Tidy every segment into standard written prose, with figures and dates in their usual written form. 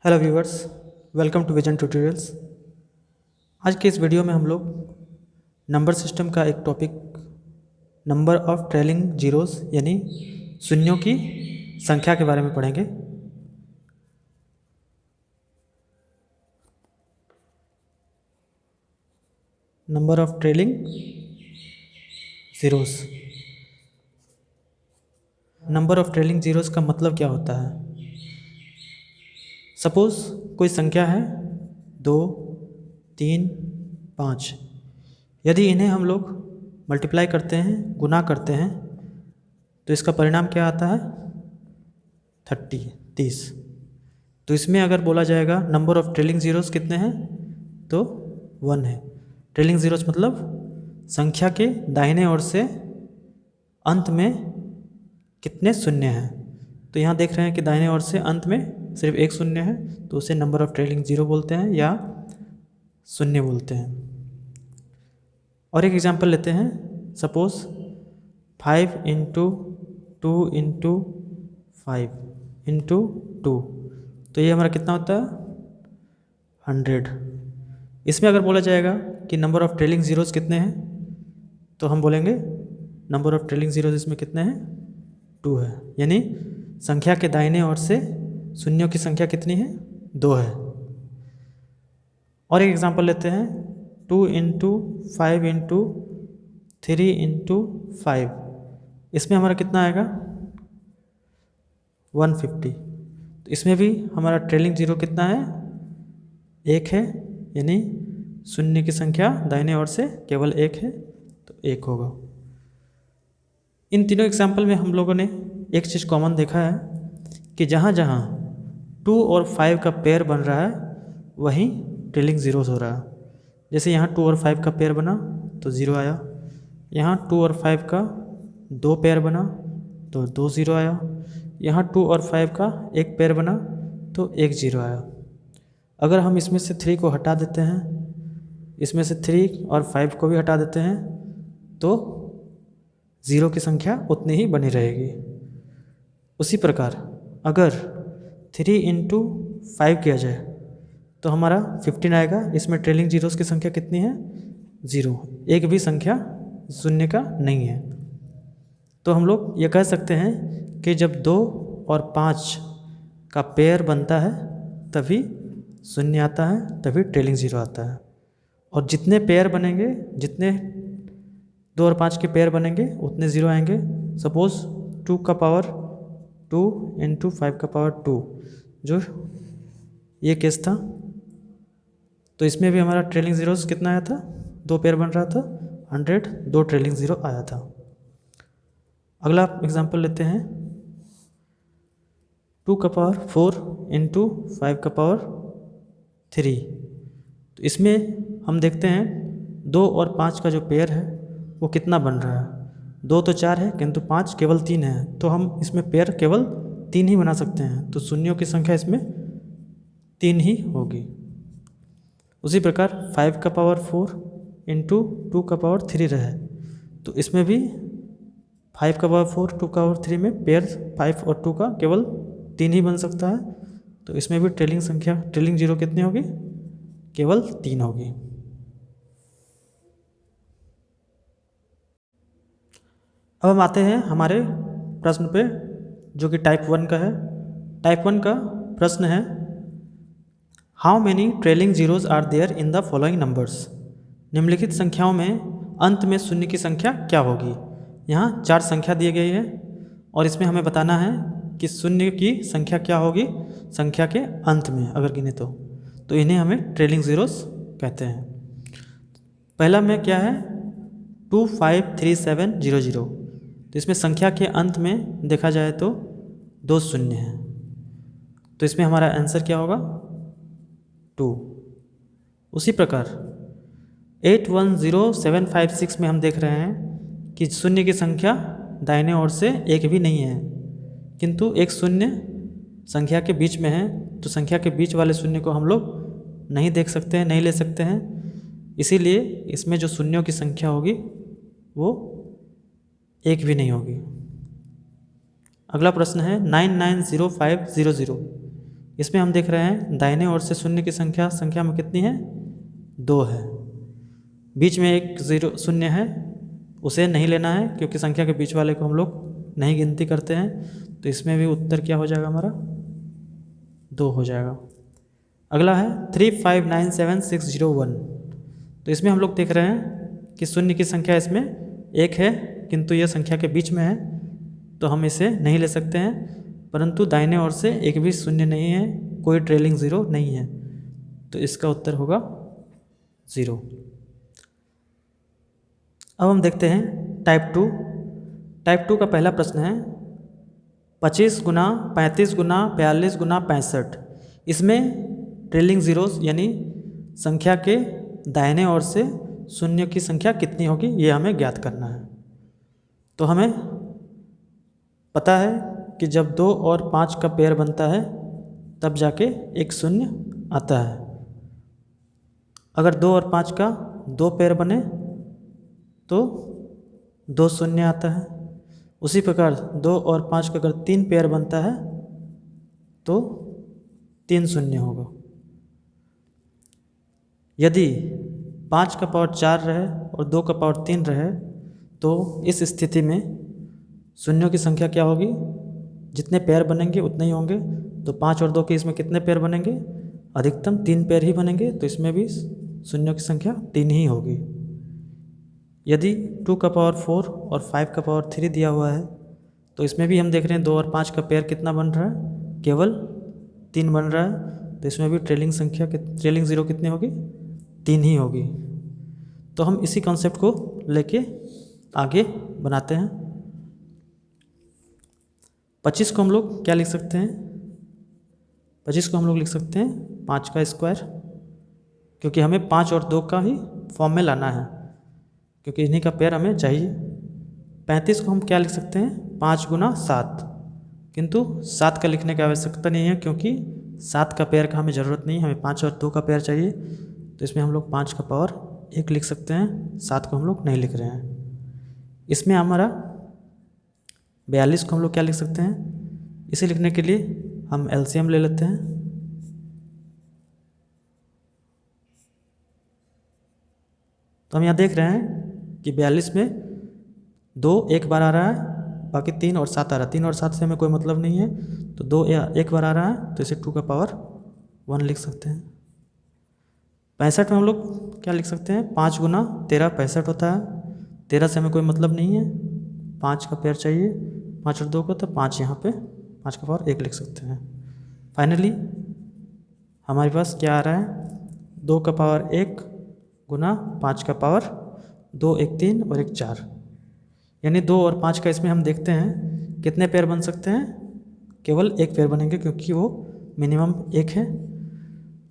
Hello viewers, welcome to vision tutorials. आज के इस वीडियो में हम लोग नंबर सिस्टम का एक topic number of trailing zeros यानी शून्यों की संख्या के बारे में पढ़ेंगे। Number of trailing zeros. Number of trailing zeros का मतलब क्या होता है? सपोज कोई संख्या है 2, 3, 5। यदि इन्हें हम लोग मल्टीप्लाई करते हैं, गुना करते हैं, तो इसका परिणाम क्या आता है? 30। तो इसमें अगर बोला जाएगा नंबर ऑफ ट्रेलिंग जीरोस कितने हैं, तो 1 है। ट्रेलिंग जीरोस मतलब संख्या के दाहिने ओर से अंत में कितने शून्य हैं। तो यहाँ देख रहे हैं कि दाहिने ओर से अंत में सिर्फ एक शून्य है, तो उसे नंबर ऑफ ट्रेलिंग जीरो बोलते हैं या शून्य बोलते हैं। और एक एग्जांपल लेते हैं। सपोज 5 × 2 × 5 × 2, तो ये हमारा कितना होता है? 100। इसमें अगर बोला जाएगा कि नंबर ऑफ ट्रेलिंग जीरोस कितने हैं, तो हम बोलेंगे नंबर ऑफ ट्रेलिंग जीरोस इसमें कितने हैं? 2 है। यानी संख्या के दाहिने ओर से शून्यों की संख्या कितनी है? 2 है। और एक एग्जांपल लेते हैं। 2 × 5 × 3 × 5, इसमें हमारा कितना आएगा? 150। तो इसमें भी हमारा ट्रेलिंग जीरो कितना है? 1 है। यानी शून्य की संख्या दाहिने ओर से केवल 1 है, तो 1 होगा। इन तीनों एग्जाम्पल में हम लोगों ने एक चीज़ कॉमन देखा है कि जहाँ जहाँ 2 और 5 का पेयर बन रहा है वहीं ट्रेलिंग जीरोस हो रहा है। जैसे यहाँ 2 और 5 का पेयर बना तो 0 आया, यहाँ 2 और 5 का 2 पेयर बना तो 2 0 आया, यहाँ 2 और 5 का एक पेयर बना तो 1 0 आया। अगर हम इसमें से 3 को हटा देते हैं, इसमें से 3 और 5 को भी हटा देते हैं, तो 0 की संख्या उतनी ही बनी रहेगी। उसी प्रकार अगर 3 × 5 किया जाए तो हमारा 15 आएगा। इसमें ट्रेलिंग जीरोस की संख्या कितनी है? 0। एक भी संख्या शून्य का नहीं है। तो हम लोग ये कह सकते हैं कि जब 2 और 5 का पेयर बनता है तभी शून्य आता है, तभी ट्रेलिंग जीरो आता है। और जितने पेयर बनेंगे, जितने 2 और 5 के पेयर बनेंगे उतने ज़ीरो आएंगे। सपोज 2 का पावर 2 × 5 का पावर 2, जो ये केस था, तो इसमें भी हमारा ट्रेलिंग जीरोस कितना आया था? 2 पेयर बन रहा था, 100, 2 ट्रेलिंग जीरो आया था। अगला एग्जांपल लेते हैं। 2 का पावर 4 × 5 का पावर 3। तो इसमें हम देखते हैं 2 और 5 का जो पेयर है वो कितना बन रहा है। 2 तो 4 है, किंतु 5 केवल 3 है, तो हम इसमें पेयर केवल 3 ही बना सकते हैं। तो शून्यों की संख्या इसमें 3 ही होगी। उसी प्रकार 5 का पावर 4 × 2 का पावर 3 रहे, तो इसमें भी 5 का पावर 4, 2 का पावर 3 में पेयर 5 और 2 का केवल 3 ही बन सकता है। तो इसमें भी ट्रेलिंग जीरो कितनी होगी? केवल 3 होगी। अब हम आते हैं हमारे प्रश्न पे, जो कि टाइप 1 का है। टाइप 1 का प्रश्न है, how many trailing zeros are there in the following numbers. निम्नलिखित संख्याओं में अंत में शून्य की संख्या क्या होगी। यहाँ 4 संख्या दी गई है और इसमें हमें बताना है कि शून्य की संख्या क्या होगी संख्या के अंत में अगर गिने तो इन्हें हमें ट्रेलिंग जीरोस कहते हैं। पहला में क्या है? 2 5 3 7 0 0। तो इसमें संख्या के अंत में देखा जाए तो 2 शून्य हैं, तो इसमें हमारा आंसर क्या होगा? 2। उसी प्रकार 8 1 0 7 5 6 में हम देख रहे हैं कि शून्य की संख्या दाहिने ओर से एक भी नहीं है, किंतु एक शून्य संख्या के बीच में है। तो संख्या के बीच वाले शून्य को हम लोग नहीं देख सकते हैं, नहीं ले सकते हैं, इसीलिए इसमें जो शून्यों की संख्या होगी वो एक भी नहीं होगी। अगला प्रश्न है 9 9 0 5 0 0। इसमें हम देख रहे हैं दाहिने ओर से शून्य की संख्या में कितनी है, 2 है। बीच में एक 0 शून्य है, उसे नहीं लेना है क्योंकि संख्या के बीच वाले को हम लोग नहीं गिनती करते हैं। तो इसमें भी उत्तर क्या हो जाएगा हमारा, 2 हो जाएगा। अगला है 3597601। तो इसमें हम लोग देख रहे हैं कि शून्य की संख्या इसमें 1 है, किंतु यह संख्या के बीच में है तो हम इसे नहीं ले सकते हैं। परंतु दाहिने ओर से एक भी शून्य नहीं है, कोई ट्रेलिंग 0 नहीं है, तो इसका उत्तर होगा 0। अब हम देखते हैं टाइप 2। टाइप 2 का पहला प्रश्न है 25 गुना 35 गुना 42 गुना 65। इसमें ट्रेलिंग जीरोस यानी संख्या के दाहिने ओर से शून्य की संख्या कितनी होगी, ये हमें ज्ञात करना है। तो हमें पता है कि जब 2 और 5 का पेयर बनता है तब जाके एक शून्य आता है। अगर 2 और 5 का 2 पेयर बने तो 2 शून्य आता है। उसी प्रकार 2 और 5 का अगर 3 पेयर बनता है तो 3 शून्य होगा। यदि 5 का पावर 4 रहे और 2 का पावर 3 रहे तो इस स्थिति में शून्यों की संख्या क्या होगी, जितने पेयर बनेंगे उतने ही होंगे। तो 5 और 2 के इसमें कितने पेयर बनेंगे, अधिकतम 3 पेयर ही बनेंगे, तो इसमें भी शून्यों की संख्या 3 ही होगी। यदि 2 का पावर 4 और 5 का पावर 3 दिया हुआ है तो इसमें भी हम देख रहे हैं 2 और 5 का पेयर कितना बन रहा है, केवल 3 बन रहा है। तो इसमें भी ट्रेलिंग 0 कितनी होगी, 3 ही होगी। तो हम इसी कॉन्सेप्ट को लेके आगे बनाते हैं। 25 को हम लोग क्या लिख सकते हैं, 25 को हम लोग लिख सकते हैं 5 का स्क्वायर, क्योंकि हमें 5 और 2 का ही फॉर्म में लाना है, क्योंकि इन्हीं का पेयर हमें चाहिए। 35 को हम क्या लिख सकते हैं, 5 गुना 7, किंतु 7 का लिखने की आवश्यकता नहीं है क्योंकि 7 का पेयर का हमें ज़रूरत नहीं है, हमें 5 और 2 का पेयर चाहिए। तो इसमें हम लोग 5 का पावर 1 लिख सकते हैं, 7 को हम लोग नहीं लिख रहे हैं। इसमें हमारा 42 को हम लोग क्या लिख सकते हैं, इसे लिखने के लिए हम एलसीएम ले लेते हैं। तो हम यहाँ देख रहे हैं कि 42 में 2 एक बार आ रहा है, बाकी 3 और 7 आ रहा है। 3 और 7 से हमें कोई मतलब नहीं है, तो 2 एक बार आ रहा है, तो इसे 2 का पावर 1 लिख सकते हैं। 65 में हम लोग क्या लिख सकते हैं, 5 गुना 13 65 होता है। 13 से हमें कोई मतलब नहीं है, 5 का पेयर चाहिए, 5 और 2 को, तो 5 यहाँ पे 5 का पावर 1 लिख सकते हैं। फाइनली हमारे पास क्या आ रहा है, 2 का पावर 1 गुना 5 का पावर 2, 1 3 और 1 4, यानी 2 और 5 का इसमें हम देखते हैं कितने पेयर बन सकते हैं, केवल 1 पेयर बनेंगे क्योंकि वो मिनिमम 1 है।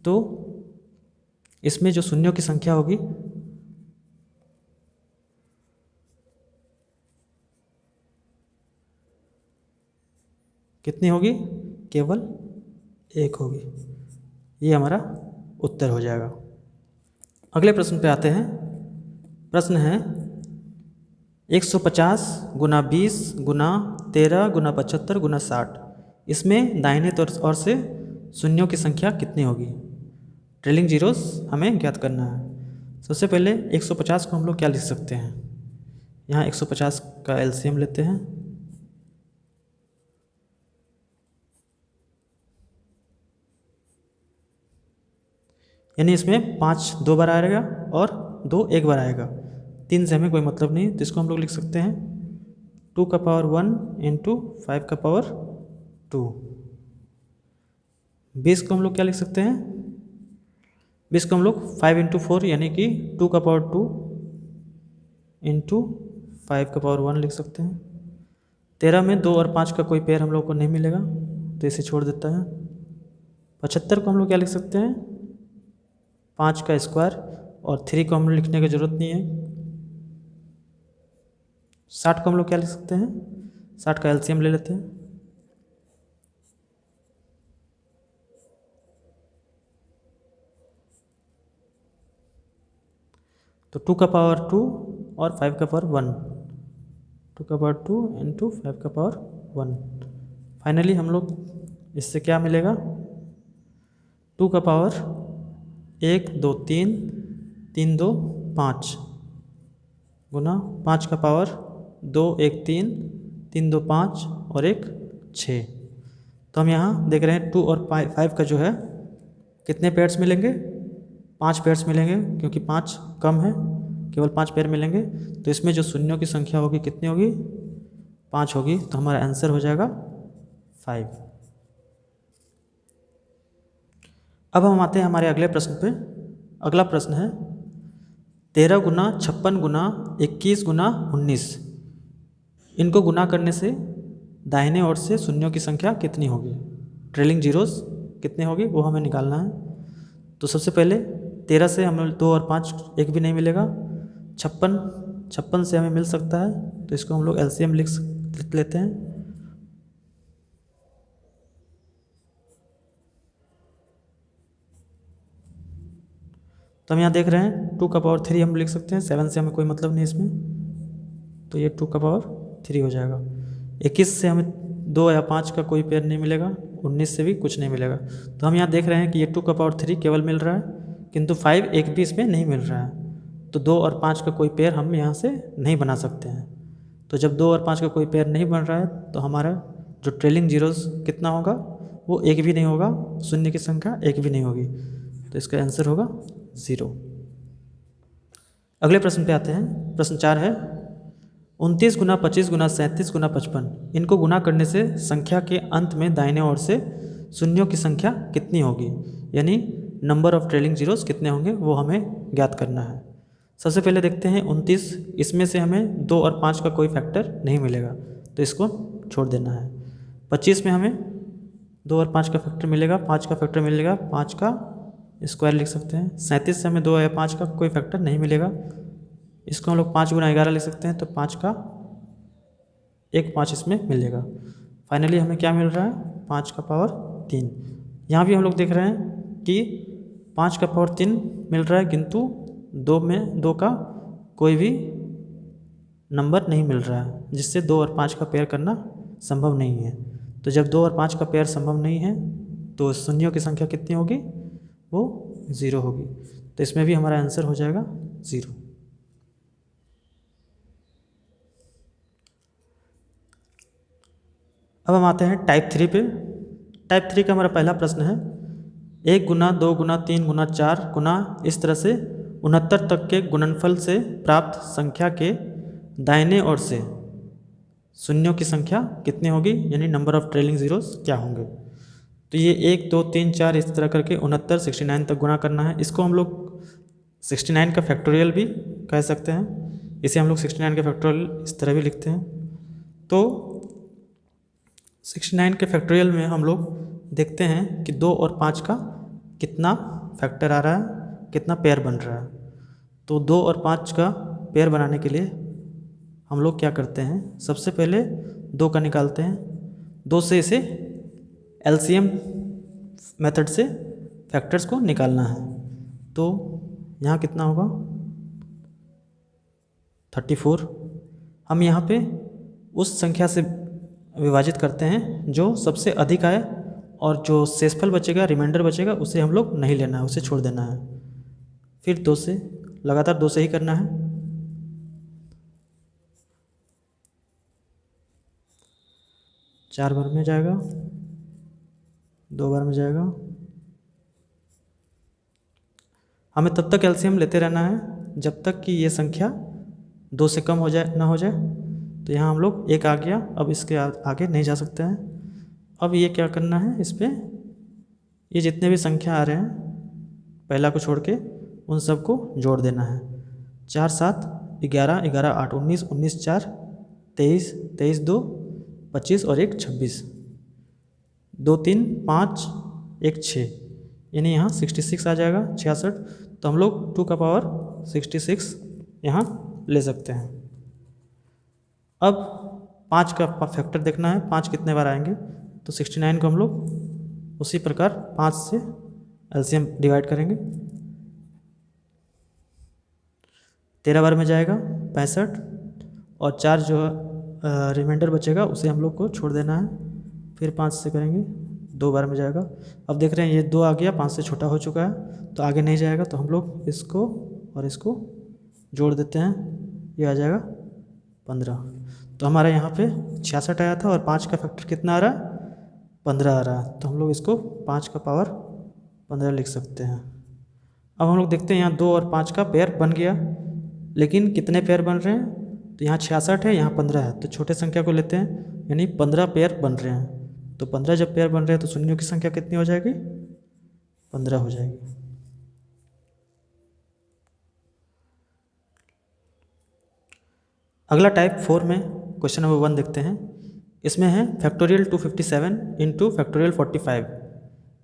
तो इसमें जो शून्यों की संख्या होगी कितनी होगी, केवल 1 होगी। ये हमारा उत्तर हो जाएगा। अगले प्रश्न पे आते हैं। प्रश्न है 150 गुना 20 गुना 13 गुना 75 गुना 60। इसमें दाहिने ओर से शून्यों की संख्या कितनी होगी, ट्रेलिंग जीरोस हमें ज्ञात करना है। सबसे पहले 150 को हम लोग क्या लिख सकते हैं, यहाँ 150 का एलसीएम लेते हैं। यानी इसमें 5 2 बार आएगा और 2 एक बार आएगा, 3 से हमें कोई मतलब नहीं, तो इसको हम लोग लिख सकते हैं 2 का पावर 1 इंटू 5 का पावर 2। 20 को हम लोग क्या लिख सकते हैं, 20 को हम लोग 5 इंटू 4 यानी कि 2 का पावर 2 इंटू 5 का पावर 1 लिख सकते हैं। 13 में 2 और 5 का कोई पेयर हम लोग को नहीं मिलेगा, तो इसे छोड़ देता है। 75 को हम लोग क्या लिख सकते हैं, 5 का स्क्वायर, और 3 को हम लोग लिखने की ज़रूरत नहीं है। 60 को हम लोग क्या लिख सकते हैं, 60 का एलसीएम ले लेते हैं। तो 2 का पावर 2 और 5 का पावर 1, 2 का पावर 2 इंटू 5 का पावर 1। फाइनली हम लोग इससे क्या मिलेगा, 2 का पावर 1 2 3 3 2 5 गुना 5 का पावर 2 1 3 3 2 5 और 1 6। तो हम यहाँ देख रहे हैं 2 और 5 का जो है कितने पेयर्स मिलेंगे, 5 पेयर्स मिलेंगे, क्योंकि 5 कम है, केवल 5 पेयर मिलेंगे। तो इसमें जो शून्यों की संख्या होगी कितनी होगी, 5 होगी। तो हमारा आंसर हो जाएगा 5। अब हम आते हैं हमारे अगले प्रश्न पे। अगला प्रश्न है 13 गुना 56 गुना 21 गुना 19, इनको गुना करने से दाहिने ओर से शून्यों की संख्या कितनी होगी, ट्रेलिंग जीरोस कितनी होगी वो हमें निकालना है। तो सबसे पहले 13 से हमें 2 और 5 एक भी नहीं मिलेगा। 56 से हमें मिल सकता है, तो इसको हम लोग एलसीएम लिख लेते हैं। तो हम यहाँ देख रहे हैं 2 का पावर 3 हम लिख सकते हैं, 7 से हमें कोई मतलब नहीं इसमें, तो ये 2 का पावर 3 हो जाएगा। 21 से हमें 2 या 5 का कोई पेयर नहीं मिलेगा, 19 से भी कुछ नहीं मिलेगा। तो हम यहाँ देख रहे हैं कि ये 2 का पावर 3 केवल मिल रहा है, किंतु 5 एक भी इसमें नहीं मिल रहा है। तो 2 और 5 का कोई पेयर हम यहाँ से नहीं बना सकते हैं। तो जब 2 और 5 का कोई पेयर नहीं बन रहा है तो हमारा जो ट्रेलिंग जीरोस कितना होगा, वो एक भी नहीं होगा, शून्य की संख्या एक भी नहीं होगी। तो इसका आंसर होगा 0। अगले प्रश्न पे आते हैं। प्रश्न 4 है 29 गुना 25 गुना 37 गुना 55, इनको गुना करने से संख्या के अंत में दाहिने ओर से शून्यों की संख्या कितनी होगी, यानी नंबर ऑफ ट्रेलिंग जीरोस कितने होंगे वो हमें ज्ञात करना है। सबसे पहले देखते हैं 29, इसमें से हमें 2 और 5 का कोई फैक्टर नहीं मिलेगा, तो इसको छोड़ देना है। 25 में हमें 2 और 5 का फैक्टर मिलेगा, 5 का फैक्टर मिलेगा, 5 का स्क्वायर लिख सकते हैं। 37 से हमें 2 या 5 का कोई फैक्टर नहीं मिलेगा, इसको हम लोग 5 गुना 11 लिख सकते हैं, तो 5 का 5 इसमें मिलेगा। फाइनली हमें क्या मिल रहा है, 5 का पावर 3। यहाँ भी हम लोग देख रहे हैं कि 5 का पावर 3 मिल रहा है, किंतु 2 में 2 का कोई भी नंबर नहीं मिल रहा है, जिससे 2 और 5 का पेयर करना संभव नहीं है। तो जब 2 और 5 का पेयर संभव नहीं है तो शून्यों की संख्या कितनी होगी, वो 0 होगी। तो इसमें भी हमारा आंसर हो जाएगा 0। अब हम आते हैं टाइप 3 पे। टाइप 3 का हमारा पहला प्रश्न है 1 गुना 2 गुना 3 गुना 4 गुना इस तरह से 69 तक के गुणनफल से प्राप्त संख्या के दाहिने ओर से शून्यों की संख्या कितनी होगी, यानी नंबर ऑफ ट्रेलिंग जीरोस क्या होंगे। तो ये 1 2 3 4 इस तरह करके 69 69 तक गुणा करना है। इसको हम लोग 69 का फैक्टोरियल भी कह सकते हैं, इसे हम लोग 69 का फैक्टोरियल इस तरह भी लिखते हैं। तो 69 के फैक्टोरियल में हम लोग देखते हैं कि 2 और 5 का कितना फैक्टर आ रहा है, कितना पेयर बन रहा है। तो 2 और 5 का पेयर बनाने के लिए हम लोग क्या करते हैं, सबसे पहले 2 का निकालते हैं, 2 से इसे एलसीएम मेथड से फैक्टर्स को निकालना है। तो यहाँ कितना होगा 34। हम यहाँ पे उस संख्या से विभाजित करते हैं जो सबसे अधिक आए, और जो शेषफल बचेगा, रिमाइंडर बचेगा, उसे हम लोग नहीं लेना है, उसे छोड़ देना है। फिर 2 से लगातार 2 से ही करना है। चार बार में जाएगा, 2 बार में जाएगा। हमें तब तक एलसीएम लेते रहना है जब तक कि ये संख्या 2 से कम हो जाए, ना हो जाए। तो यहाँ हम लोग 1 आ गया, अब इसके आगे नहीं जा सकते हैं। अब ये क्या करना है, इस पर ये जितने भी संख्या आ रहे हैं पहला को छोड़ के उन सबको जोड़ देना है। 4 7 11 11 8 19 19 4 23 23 2 25 और 1 26 2 3 5 1 6, यानी यहाँ 66 आ जाएगा, 66। तो हम लोग 2 का पावर 66 यहाँ ले सकते हैं। अब 5 का फैक्टर देखना है, 5 कितने बार आएंगे। तो 69 को हम लोग उसी प्रकार 5 से एलसीएम डिवाइड करेंगे। 13 बार में जाएगा 65, और 4 जो रिमाइंडर बचेगा उसे हम लोग को छोड़ देना है। फिर 5 से करेंगे 2 बार में जाएगा। अब देख रहे हैं ये 2 आ गया, 5 से छोटा हो चुका है तो आगे नहीं जाएगा, तो हम लोग इसको और इसको जोड़ देते हैं, ये आ जाएगा 15। तो हमारा यहाँ पे 66 आया था और 5 का फैक्टर कितना आ रहा है, 15 आ रहा है, तो हम लोग इसको 5 का पावर 15 लिख सकते हैं। अब हम लोग देखते हैं यहाँ 2 और 5 का पेयर बन गया, लेकिन कितने पेयर बन रहे हैं, तो यहाँ 66 है, यहाँ 15 है, तो छोटे संख्या को लेते हैं, यानी 15 पेयर बन रहे हैं। तो 15 जब पेयर बन रहे हैं तो शून्यों की संख्या कितनी हो जाएगी, 15 हो जाएगी। अगला टाइप 4 में क्वेश्चन नंबर 1 देखते हैं। इसमें है फैक्टोरियल 257 इंटू फैक्टोरियल 45।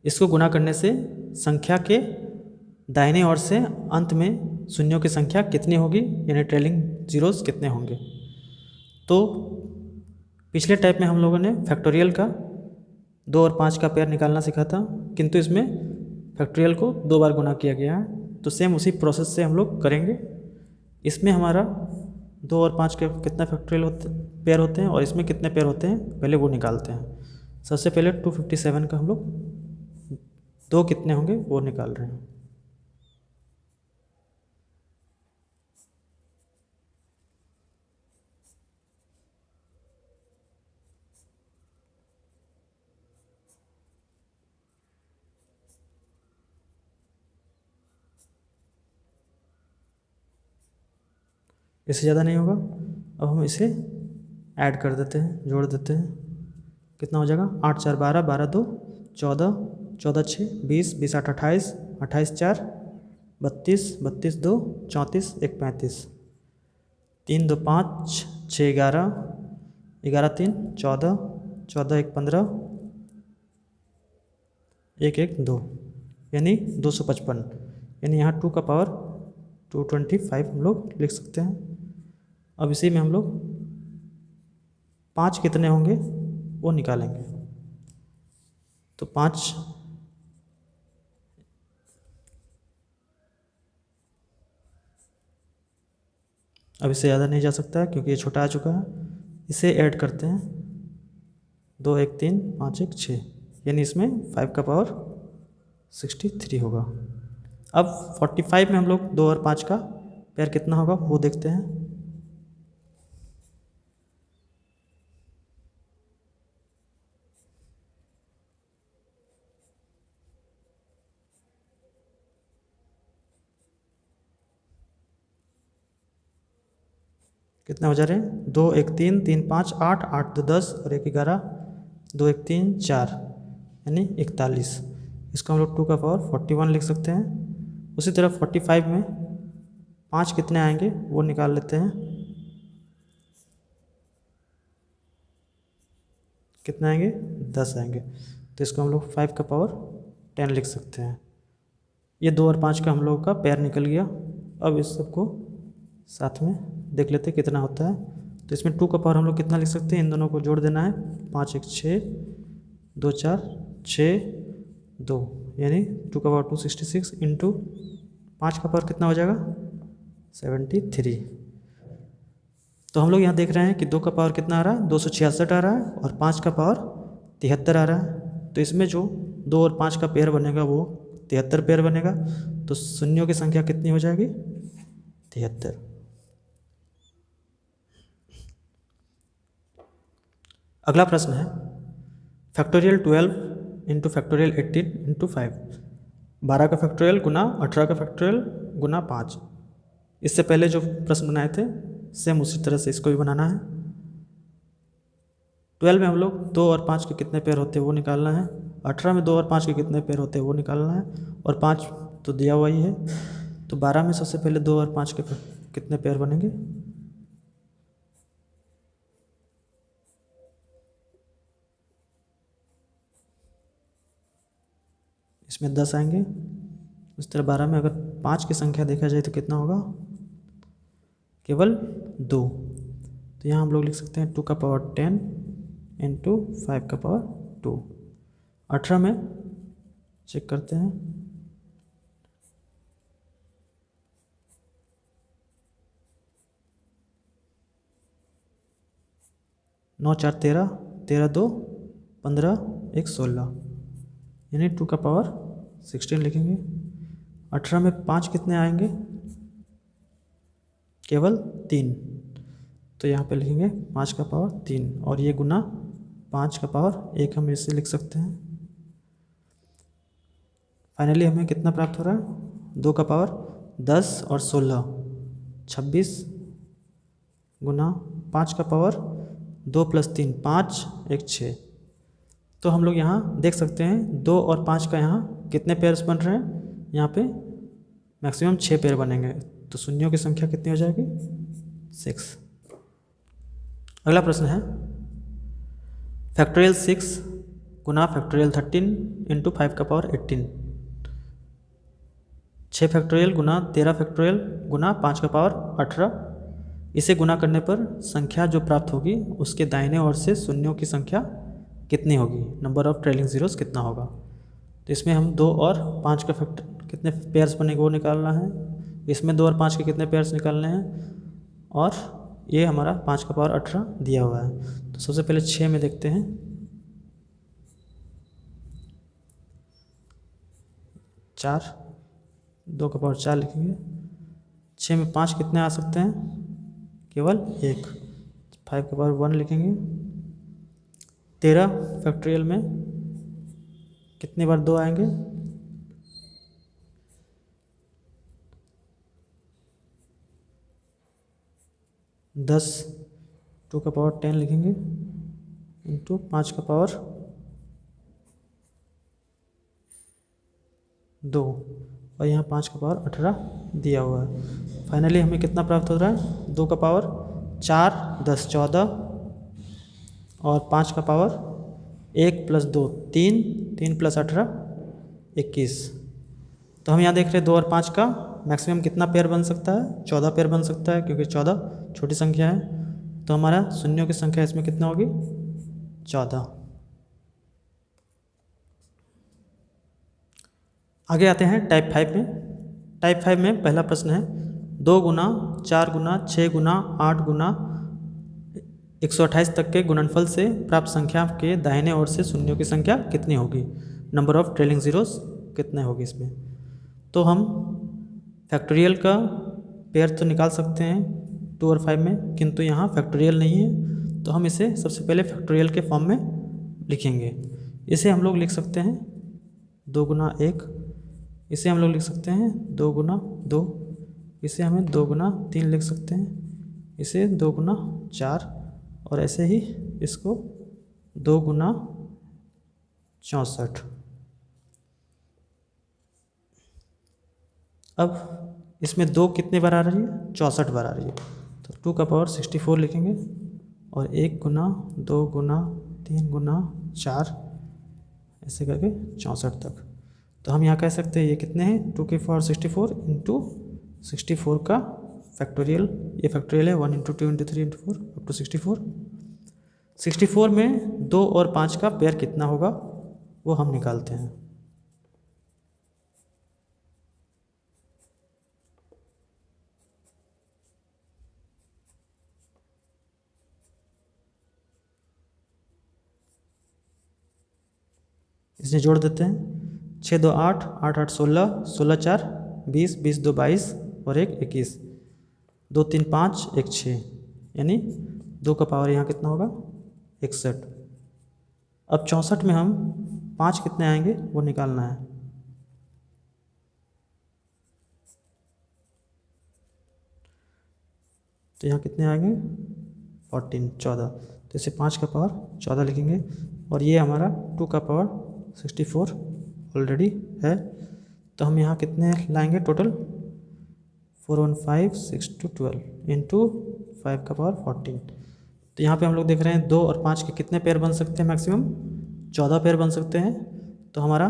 इसको गुना करने से संख्या के दाहिने ओर से अंत में शून्यों की संख्या कितनी होगी, यानी ट्रेलिंग जीरोस कितने होंगे। तो पिछले टाइप में हम लोगों ने फैक्टोरियल का 2 और 5 का पेयर निकालना सीखा था, किंतु इसमें फैक्टोरियल को 2 बार गुना किया गया है। तो सेम उसी प्रोसेस से हम लोग करेंगे। इसमें हमारा 2 और 5 के कितना फैक्टोरियल पेयर होते हैं और इसमें कितने पेयर होते हैं, पहले वो निकालते हैं। सबसे पहले 257 का हम लोग 2 कितने होंगे वो निकाल रहे हैं। इससे ज़्यादा नहीं होगा। अब हम इसे ऐड कर देते हैं, जोड़ देते हैं, कितना हो जाएगा, 8 4 12, 12 2 14, 14 6 20, 20 8 28, 28 4 32, 32 2 34, 1 35, 3 2 5 6 11, 11 3 14, 14 1 15, 1 1 2, यानी 255, यानी यहाँ 2 का पावर 225 हम लोग लिख सकते हैं। अब इसी में हम लोग 5 कितने होंगे वो निकालेंगे। तो 5 अब इससे ज़्यादा नहीं जा सकता है क्योंकि ये छोटा आ चुका है। इसे ऐड करते हैं, 2 1 3 5 1 6, यानी इसमें 5 का पावर 63 होगा। अब 45 में हम लोग 2 और 5 का पेयर कितना होगा वो देखते हैं। कितना हो जा रहे हैं, 2 1 3 3 5 8 8 2 10 और 1 11, 2 1 3 4, यानी 41। इसको हम लोग 2 का पावर 41 लिख सकते हैं। उसी तरह 45 में 5 कितने आएंगे वो निकाल लेते हैं। कितने आएंगे, 10 आएंगे। तो इसको हम लोग 5 का पावर 10 लिख सकते हैं। ये 2 और 5 का हम लोगों का पेयर निकल गया। अब इस सबको साथ में देख लेते हैं कितना होता है। तो इसमें 2 का पावर हम लोग कितना लिख सकते हैं, इन दोनों को जोड़ देना है, 5 1 6 2 4 6 2, यानी 2 का पावर 266 इंटू 5 का पावर कितना हो जाएगा, 73। तो हम लोग यहाँ देख रहे हैं कि 2 का पावर कितना आ रहा है, 266 आ रहा है और 5 का पावर 73 आ रहा है। तो इसमें जो 2 और 5 का पेयर बनेगा वो 73 पेयर बनेगा। तो शून्यों की संख्या कितनी हो जाएगी, 73। अगला प्रश्न है फैक्टोरियल 12 इंटू फैक्टोरियल 18 इंटू 5। 12 का फैक्टोरियल गुना 18 का फैक्टोरियल गुना 5। इससे पहले जो प्रश्न बनाए थे सेम उसी तरह से इसको भी बनाना है। 12 में हम लोग 2 और 5 के कितने पेयर होते हैं वो निकालना है। 18 में 2 और 5 के कितने पेयर होते हैं वो निकालना है, और 5 तो दिया हुआ ही है। तो 12 में सबसे पहले 2 और 5 के कितने पेयर बनेंगे, इसमें 10 आएंगे। उस तरह 12 में अगर 5 की संख्या देखा जाए तो कितना होगा, केवल 2। तो यहाँ हम लोग लिख सकते हैं 2 का पावर 10 इंटू 5 का पावर 2। 18 में चेक करते हैं, 9 4 13, 13 2 15, 1 16, यानी 2 का पावर 16 लिखेंगे। 18 में 5 कितने आएंगे? केवल 3, तो यहाँ पे लिखेंगे 5 का पावर 3 और ये गुना 5 का पावर 1 हम इसे लिख सकते हैं। फाइनली हमें कितना प्राप्त हो रहा है? 2 का पावर 10 और 16 26 गुना 5 का पावर 2 + 3 5 1 6। तो हम लोग यहाँ देख सकते हैं 2 और 5 का यहाँ कितने पेयर्स बन रहे हैं? यहाँ पे मैक्सिमम 6 पेयर बनेंगे, तो शून्यों की संख्या कितनी हो जाएगी? 6। अगला प्रश्न है फैक्टोरियल 6 गुना फैक्टोरियल 13 इंटू 5 का पावर 18। 6 फैक्टोरियल गुना 13 फैक्टोरियल गुना 5 का पावर 18। इसे गुना करने पर संख्या जो प्राप्त होगी उसके दाहिने ओर से शून्यों की संख्या कितनी होगी? नंबर ऑफ ट्रेलिंग जीरोस कितना होगा? तो इसमें हम 2 और 5 का कितने पेयर्स बनेंगे वो निकालना है। इसमें 2 और 5 के कितने पेयर्स निकालने हैं और ये हमारा 5 का पावर 18 दिया हुआ है। तो सबसे पहले 6 में देखते हैं। 4 2 का पावर 4 लिखेंगे। 6 में 5 कितने आ सकते हैं? केवल 1। 5 का पावर 1 लिखेंगे। 13 फैक्टोरियल में कितनी बार 2 आएंगे? 10। 2 का पावर 10 लिखेंगे इंटू 5 का पावर 2 और यहाँ 5 का पावर 18 दिया हुआ है। फाइनली हमें कितना प्राप्त हो रहा है? 2 का पावर 4 10 14 और 5 का पावर 1 + 2 3 3 + 18 21। तो हम यहाँ देख रहे हैं 2 और 5 का मैक्सिमम कितना पेयर बन सकता है? 14 पेयर बन सकता है, क्योंकि 14 छोटी संख्या है। तो हमारा शून्यों की संख्या इसमें कितना होगी? 14। आगे आते हैं टाइप 5 में। टाइप 5 में पहला प्रश्न है 2 गुना 4 गुना 6 गुना 8 गुना 128 तक के गुणनफल से प्राप्त संख्या के दाहिने ओर से शून्यों की संख्या कितनी होगी? नंबर ऑफ ट्रेलिंग जीरोस कितने होगी इसमें? तो हम फैक्टोरियल का पेयर तो निकाल सकते हैं 2 और 5 में, किंतु यहाँ फैक्टोरियल नहीं है, तो हम इसे सबसे पहले फैक्टोरियल के फॉर्म में लिखेंगे। इसे हम लोग लिख सकते हैं 2 गुना 1, इसे हम लोग लिख सकते हैं 2 गुना 2, इसे हमें 2 गुना 3 लिख सकते हैं, इसे 2 गुना 4 और ऐसे ही इसको 2 गुना 64। अब इसमें 2 कितने बार आ रही है? 64 बार आ रही है। तो 2 का पावर 64 लिखेंगे और 1 गुना 2 गुना 3 गुना 4 ऐसे करके 64 तक। तो हम यहाँ कह सकते हैं ये कितने हैं? 2 की पावर 64 इंटू 64 का फैक्टोरियल। ये फैक्टोरियल है 1 into 2 into 3 into 4 up to 64। 64 में 2 और 5 का पेयर कितना होगा वो हम निकालते हैं। इसे जोड़ देते हैं। 6 2 8 8 8 16 16 4 20 20 2 22 और 1 21 2 3 5 1 6, यानी 2 का पावर यहाँ कितना होगा? 61। अब 64 में हम 5 कितने आएंगे वो निकालना है। तो यहाँ कितने आएंगे? 14। तो इसे 5 का पावर 14 लिखेंगे और ये हमारा 2 का पावर 64 ऑलरेडी है। तो हम यहाँ कितने लाएंगे टोटल? 4 1 5 6 2 12 इंटू 5 का पावर 14। तो यहाँ पे हम लोग देख रहे हैं 2 और 5 के कितने पेयर बन सकते हैं? मैक्सिमम 14 पेयर बन सकते हैं। तो हमारा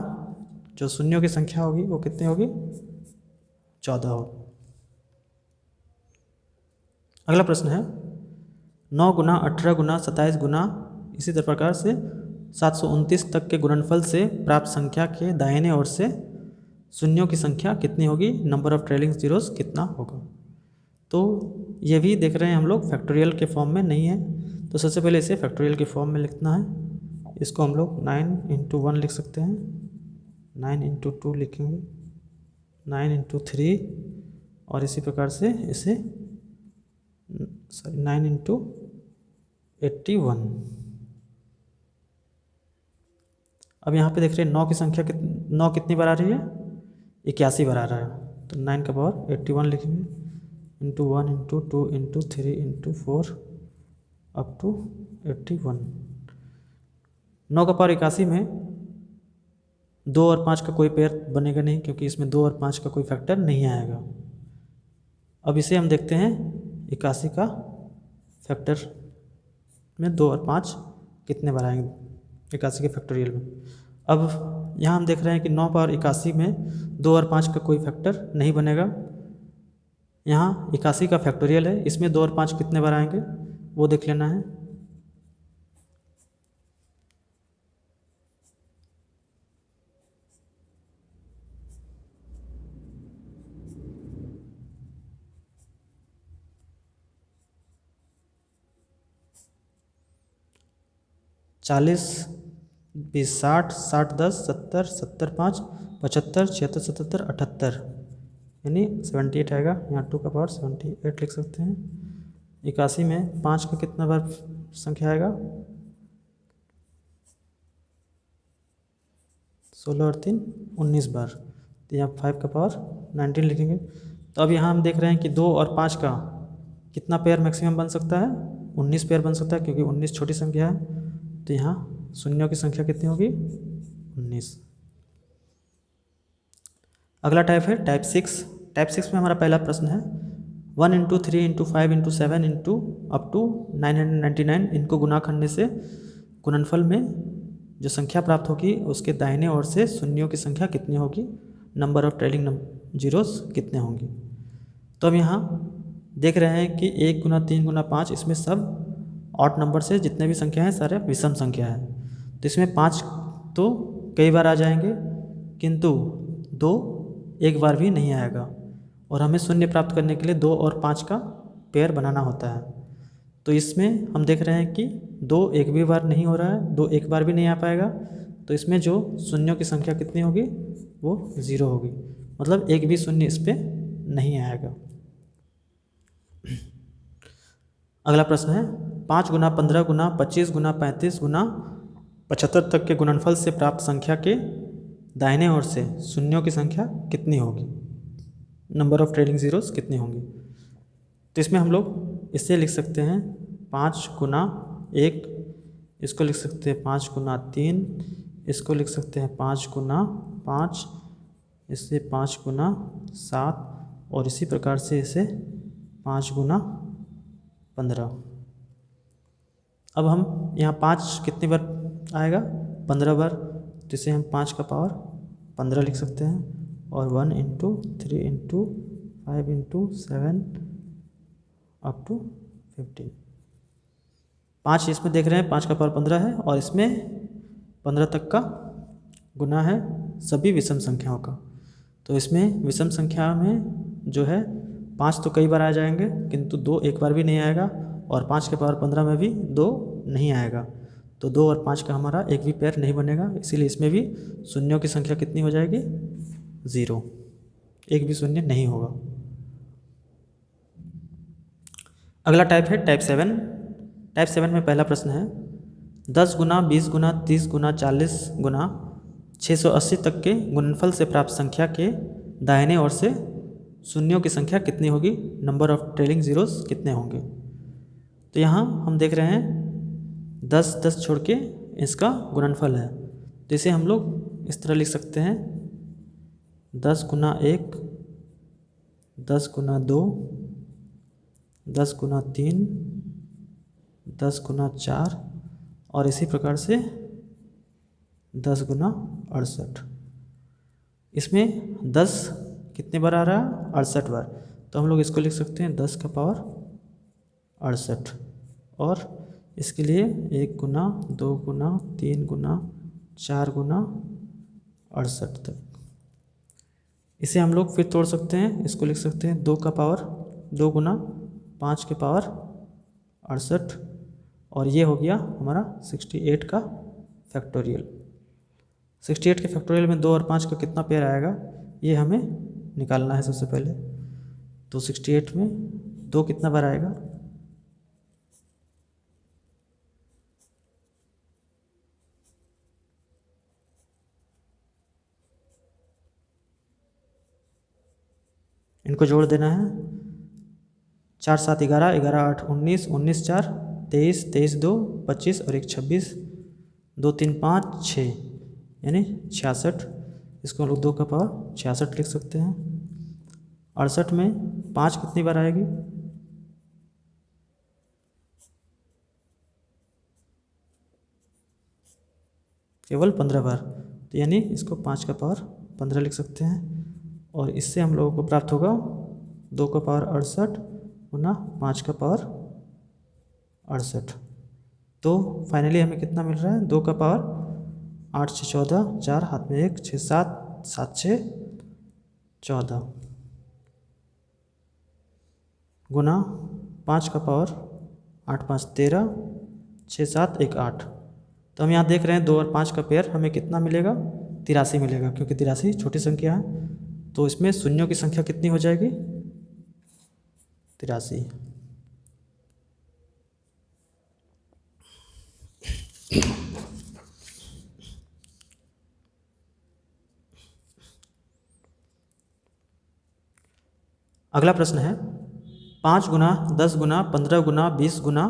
जो शून्यों की संख्या होगी वो कितनी होगी? 14 होगी। अगला प्रश्न है 9 गुना 18 गुना 27 गुना इसी तरह प्रकार से 729 तक के गुणनफल से प्राप्त संख्या के दाहिने ओर से शून्यों की संख्या कितनी होगी? नंबर ऑफ ट्रेलिंग जीरोस कितना होगा? तो ये भी देख रहे हैं हम लोग फैक्टोरियल के फॉर्म में नहीं है, तो सबसे पहले इसे फैक्टोरियल के फॉर्म में लिखना है। इसको हम लोग 9 इंटू 1 लिख सकते हैं 9 इंटू 2 लिखेंगे, 9 इंटू 3, और इसी प्रकार से इसे 9 इंटू 81। अब यहाँ पे देख रहे हैं 9 की संख्या 9 कितनी बार आ रही है, 81 बार आ रहा है। तो 9 का पावर 81 लिखेंगे, into 1 into 2 into 3 into 4 up to 81। 9 का पावर 81 में 2 और 5 का कोई पेयर बनेगा नहीं, क्योंकि इसमें 2 और 5 का कोई फैक्टर नहीं आएगा। अब इसे हम देखते हैं 81 का फैक्टर में 2 और 5 कितने बार आएंगे 81 के फैक्टोरियल में। अब यहाँ हम देख रहे हैं कि 9 पावर 81 में 2 और 5 का कोई फैक्टर नहीं बनेगा। यहाँ 81 का फैक्टोरियल है, इसमें 2 और 5 कितने बार आएंगे वो देख लेना है। चालीस 20 60 60 10 70 70 5 75 76 77 78, यानी 78 आएगा। यहाँ 2 का पावर 78 लिख सकते हैं। 81 में 5 का कितना बार संख्या आएगा, 16 और 3 19 बार। तो यहाँ 5 का पावर 19 लिखेंगे। तो अब यहाँ हम देख रहे हैं कि 2 और 5 का कितना पेयर मैक्सिमम बन सकता है, 19 पेयर बन सकता है, क्योंकि 19 छोटी संख्या है। तो यहाँ शून्यों की संख्या कितनी होगी, 19। अगला टाइप है टाइप 6। टाइप 6 में हमारा पहला प्रश्न है 1 into 3 into 5 into 7 into up to 999, इनको गुना करने से गुणनफल में जो संख्या प्राप्त होगी उसके दाहिने ओर से शून्यों की संख्या कितनी होगी, नंबर ऑफ ट्रेलिंग जीरोस कितने होंगे। तो हम यहाँ देख रहे हैं कि 1 गुना 3 गुना 5, इसमें सब ऑड नंबर से जितने भी संख्या हैं सारे विषम संख्या है। तो इसमें 5 तो कई बार आ जाएंगे, किंतु 2 एक बार भी नहीं आएगा, और हमें शून्य प्राप्त करने के लिए 2 और 5 का पेयर बनाना होता है। तो इसमें हम देख रहे हैं कि 2 एक भी बार नहीं हो रहा है, 2 एक बार भी नहीं आ पाएगा। तो इसमें जो शून्यों की संख्या कितनी होगी, वो 0 होगी, मतलब एक भी शून्य इस पर नहीं आएगा। अगला प्रश्न है 5 गुना 15 गुना 25 गुना 35 गुना 75 तक के गुणनफल से प्राप्त संख्या के दाहिने ओर से शून्यों की संख्या कितनी होगी, नंबर ऑफ ट्रेलिंग जीरोस कितनी होंगी। तो इसमें हम लोग इससे लिख सकते हैं 5 गुना 1, इसको लिख सकते हैं 5 गुना 3, इसको लिख सकते हैं 5 गुना 5, इससे 5 गुना 7, और इसी प्रकार से इसे 5 गुना 15। अब हम यहाँ 5 कितनी बार आएगा, 15 बार। तो इसे हम 5 का पावर 15 लिख सकते हैं, और 1 into 3 into 5 into 7 up to 15। 5 इसमें देख रहे हैं 5 का पावर 15 है, और इसमें 15 तक का गुना है सभी विषम संख्याओं का। तो इसमें विषम संख्या में जो है 5 तो कई बार आ जाएंगे, किंतु 2 एक बार भी नहीं आएगा, और 5 के पावर 15 में भी 2 नहीं आएगा। तो 2 और 5 का हमारा एक भी पेयर नहीं बनेगा, इसीलिए इसमें भी शून्यों की संख्या कितनी हो जाएगी, 0, एक भी शून्य नहीं होगा। अगला टाइप है टाइप 7। टाइप 7 में पहला प्रश्न है 10 गुना 20 गुना 30 गुना 40 गुना 680 तक के गुणनफल से प्राप्त संख्या के दाहिने ओर से शून्यों की संख्या कितनी होगी, नंबर ऑफ ट्रेलिंग जीरोस कितने होंगे। तो यहाँ हम देख रहे हैं 10 10 छोड़ के इसका गुणनफल है। तो इसे हम लोग इस तरह लिख सकते हैं 10 गुना 1, 10 गुना 2, 10 गुना 3, 10 गुना 4, और इसी प्रकार से 10 गुना 68। इसमें 10 कितने बार आ रहा है, 68 बार। तो हम लोग इसको लिख सकते हैं 10 का पावर 68, और इसके लिए 1 गुना 2 गुना 3 गुना 4 गुना 68 तक। इसे हम लोग फिर तोड़ सकते हैं, इसको लिख सकते हैं 2 का पावर 2 गुना 5 के पावर 68, और ये हो गया हमारा 68 का फैक्टोरियल। 68 के फैक्टोरियल में 2 और 5 का कितना पेयर आएगा ये हमें निकालना है सबसे पहले। तो 68 में 2 कितना बार आएगा, इनको जोड़ देना है। 4 7 11, 11 8 19, 19 4 23, 23 2 25 और 1 26, 2 3 5 6 यानी 66। इसको हम लोग 2 का पावर 66 लिख सकते हैं। 68 में 5 कितनी बार आएगी, केवल 15 बार, तो यानी इसको 5 का पावर 15 लिख सकते हैं। और इससे हम लोगों को प्राप्त होगा 2 का पावर 68 गुना 5 का पावर 68। तो फाइनली हमें कितना मिल रहा है, 2 का पावर 8 6 14, 4 हाथ में 1 6 7 7 6 14 गुना 5 का पावर 8 5 13, 6 7 1 8। तो हम यहाँ देख रहे हैं 2 और 5 का पेयर हमें कितना मिलेगा, 83 मिलेगा, क्योंकि 83 छोटी संख्या है। तो इसमें शून्यों की संख्या कितनी हो जाएगी, 83। अगला प्रश्न है 5 गुना 10 गुना 15 गुना 20 गुना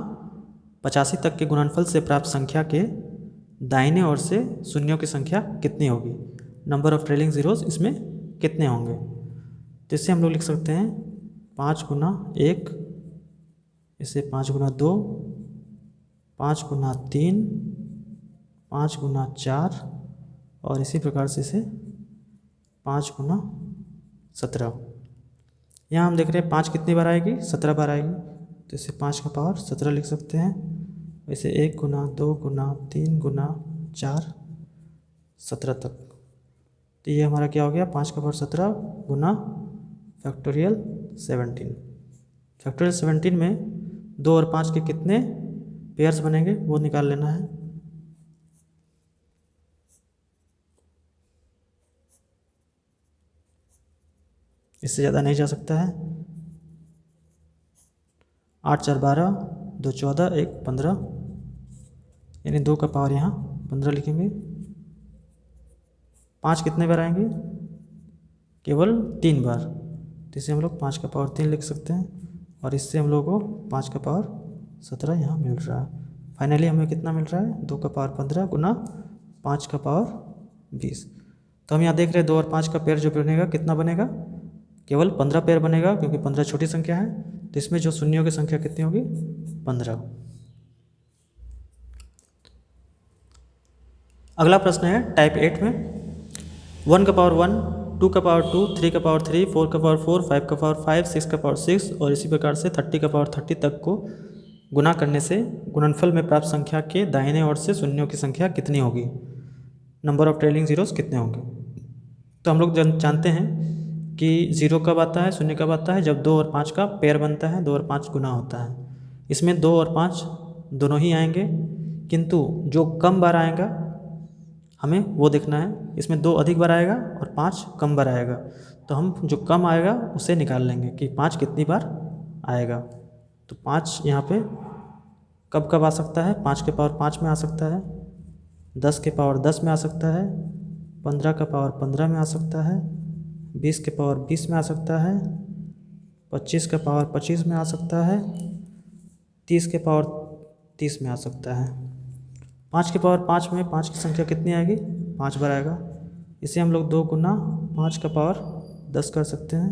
85 तक के गुणनफल से प्राप्त संख्या के दाहिने ओर से शून्यों की संख्या कितनी होगी। नंबर ऑफ ट्रेलिंग जीरोस इसमें कितने होंगे। तो इससे हम लोग लिख सकते हैं 5 गुना 1, इसे 5 गुना 2, 5 गुना 3, 5 गुना 4 और इसी प्रकार से इसे 5 गुना 17। यहाँ हम देख रहे हैं 5 कितनी बार आएगी, 17 बार आएगी, तो इसे 5 का पावर 17 लिख सकते हैं। वैसे 1 गुना 2 गुना 3 गुना 4 17 तक। तो ये हमारा क्या हो गया, 5 का पावर 17 गुना फैक्टोरियल 17। फैक्टोरियल 17 में 2 और 5 के कितने पेयर्स बनेंगे वो निकाल लेना है। इससे ज़्यादा नहीं जा सकता है। 8 4 12, 2 14, 1 15, यानी 2 का पावर यहाँ 15 लिखेंगे। 5 कितने बार आएंगे, केवल 3 बार, तो इसे हम लोग 5 का पावर 3 लिख सकते हैं। और इससे हम लोगों को 5 का पावर 17 यहाँ मिल रहा है। फाइनली हमें कितना मिल रहा है, 2 का पावर 15 गुना 5 का पावर 20। तो हम यहाँ देख रहे हैं 2 और 5 का पेयर जो बनेगा कितना बनेगा, केवल 15 पेयर बनेगा, क्योंकि 15 छोटी संख्या है। तो इसमें जो शून्यों की संख्या कितनी होगी, 15। अगला प्रश्न है टाइप 8 में 1 का पावर 1, 2 का पावर 2, 3 का पावर 3, 4 का पावर 4, 5 का पावर 5, 6 का पावर 6 और इसी प्रकार से 30 का पावर 30 तक को गुना करने से गुणनफल में प्राप्त संख्या के दाहिने ओर से शून्यों की संख्या कितनी होगी। नंबर ऑफ ट्रेलिंग जीरोस कितने होंगे। तो हम लोग जानते हैं कि 0 कब आता है, शून्य कब आता है, जब 2 और 5 का पेयर बनता है, 2 और 5 गुना होता है। इसमें 2 और 5 दोनों ही आएंगे, किंतु जो कम बार आएगा हमें वो देखना है। इसमें 2 अधिक बार आएगा और 5 कम बार आएगा, तो हम जो कम आएगा उसे निकाल लेंगे कि 5 कितनी बार आएगा। तो 5 यहाँ पे कब कब आ सकता है, 5 के पावर 5 में आ सकता है, 10 के पावर 10 में आ सकता है, 15 का पावर 15 में आ सकता है, 20 के पावर 20 में आ सकता है, 25 का पावर 25 में आ सकता है, 30 के पावर 30 में आ सकता है। 5 के पावर 5 में 5 की संख्या कितनी आएगी, 5 बार आएगा। इसे हम लोग 2 गुना 5 का पावर 10 कर सकते हैं।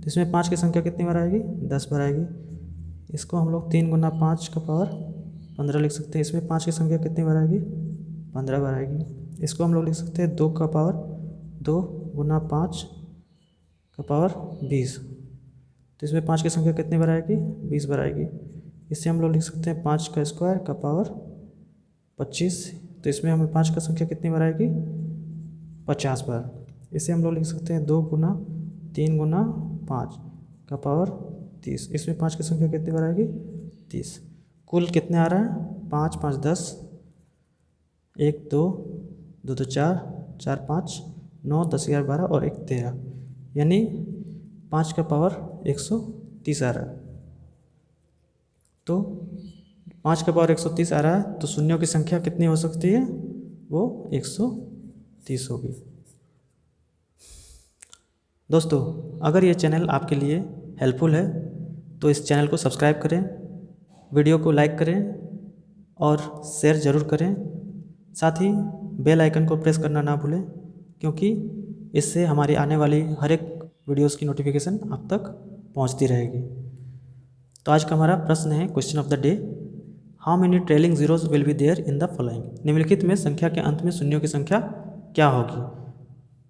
तो इसमें 5 की संख्या कितनी बार आएगी, 10 बार आएगी। इसको हम लोग 3 गुना 5 का पावर 15 लिख सकते हैं। इसमें 5 की संख्या कितनी बार आएगी, 15 बार आएगी। इसको हम लोग लिख सकते हैं 2 का पावर 2 गुना 5 का पावर 20। तो इसमें 5 की संख्या कितनी बार आएगी, 20 बार आएगी। इससे हम लोग लिख सकते हैं 5 का स्क्वायर का पावर 25। तो इसमें हमें 5 का संख्या कितनी बार आएगी, 50 बार। इसे हम लोग लिख सकते हैं 2 गुना 3 गुना 5 का पावर 30। इसमें 5 की संख्या कितनी बार आएगी, 30। कुल कितने आ रहा है, 5 5 10, 1 2 2 2 4 4 5 9 10 11 12 और 1 13, यानी 5 का पावर 130 आ रहा है। तो 5 का पावर 130 आ रहा है, तो शून्यों की संख्या कितनी हो सकती है? वो 130 होगी। दोस्तों, अगर ये चैनल आपके लिए हेल्पफुल है तो इस चैनल को सब्सक्राइब करें, वीडियो को लाइक करें और शेयर ज़रूर करें। साथ ही बेल आइकन को प्रेस करना ना भूलें, क्योंकि इससे हमारी आने वाली हर एक वीडियोस की नोटिफिकेशन आप तक पहुंचती रहेगी। तो आज का हमारा प्रश्न है, question of the day, how many trailing zeros will be there in the following. निम्नलिखित में संख्या के अंत में शून्यों की संख्या क्या होगी?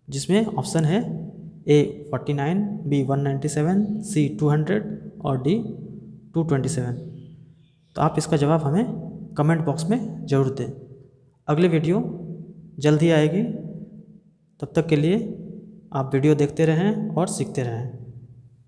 जिसमें ऑप्शन है ए 49, बी 197, सी 200 और डी 227। तो आप इसका जवाब हमें कमेंट बॉक्स में ज़रूर दें। अगली वीडियो जल्द ही आएगी, तब तक के लिए आप वीडियो देखते रहें और सीखते रहें।